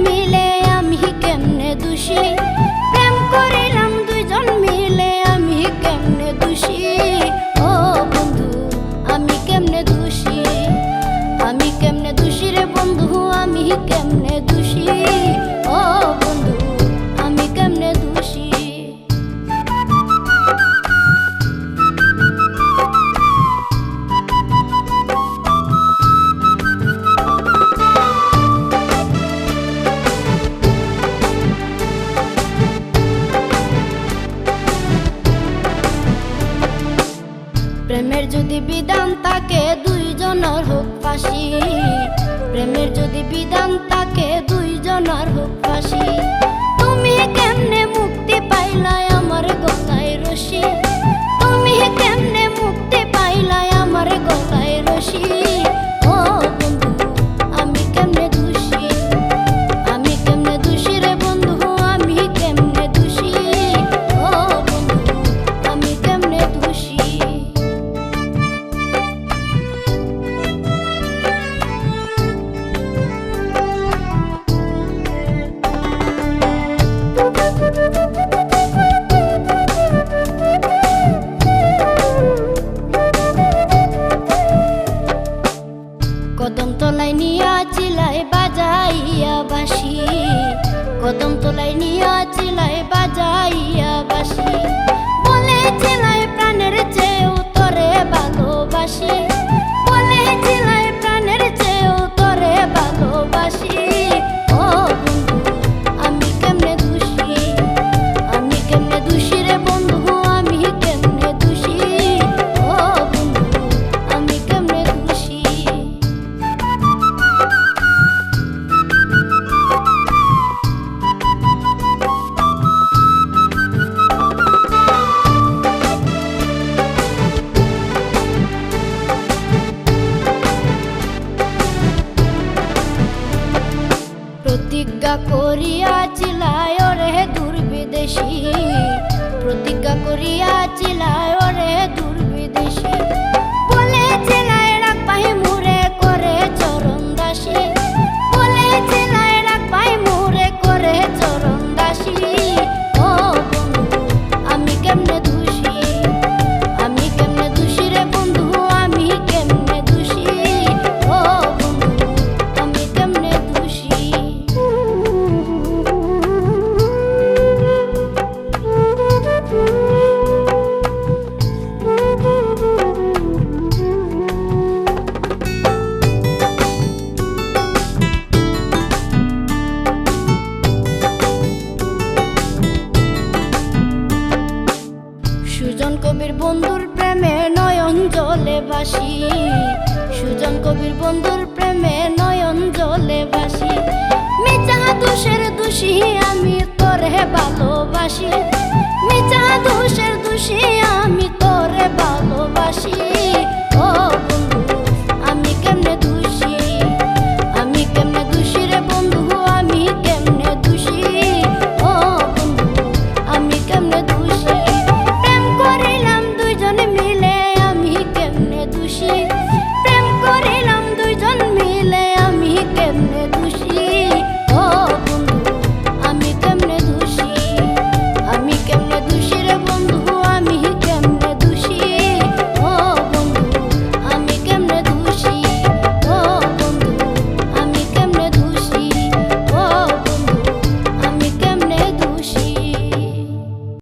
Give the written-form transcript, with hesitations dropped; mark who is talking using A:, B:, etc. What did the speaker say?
A: মিলে আমি কেমনে দোষী, প্রেম করিলাম দুইজন মিলে আমি কেমনে দোষী। ও বন্ধু আমি কেমনে দোষী, আমি কেমনে দোষী রে বন্ধু, আমি কেমনে দোষী। ও বন্ধু আমি কেমনে দোষী। প্রেমের যদি বিধান থাকে দুইজনের হোক ফাঁসি, প্রেমের যদি বিধান থাকে দুইজনের হোক ফাঁসি। তুমি কেমনে মুক্তি পাইলাই আমার গলায় রশি, তুমি কেমনে মুক্তি পাইলাই আমার গলায় রশি। ও বন্ধু আমি কেমনে দোষী, আমি কেমনে দোষী রে বন্ধু, আমি কেমনে দোষী। ও বন্ধু আমি কেমনে দোষী। কদম তলায় নিয়া চিলাই বাজাইয়া বাঁশি, কদম তলায় নিয়া চিলাই বাজাইয়া বাঁশি। বলে চিলাই প্রাণের চেয়েও তোরে ভালোবাসি, বলে চিলাই প্রাণের চেয়েও তোরে ভালোবাসি। ও বন্ধু আমি কেমনে দোষী, আমি কেমনে দোষী রে বন্ধু, আমি কেমনে দোষী। ও বন্ধু আমি কেমনে দোষী। প্রতিজ্ঞা করিয়াছিলায় ওরে দূর বিদেশী, প্রতিজ্ঞা করিয়াছিলায় ওরে দূর বিদেশী। বলেছিলায় রাখবাই মুরে করে চরণ দাসী, বলেছিলায় রাখবাই মুরে করে চরণ দাসী। ও বন্ধু আমি কেমনে দোষী, আমি কেমনে দোষী রে বন্ধু, আমি কেমনে দোষী। ও বন্ধু আমি কেমনে দোষী। সুজন কবির বন্ধুর প্রেমে নয়ন জলে ভাসি, সুজন কবির বন্ধুর প্রেমে নয়ন জলে ভাসি। মিছা দোষের দোষী আমি তোরে ভালোবাসি, মিছা দোষের দোষী আমি তোরে ভালোবাসি। ও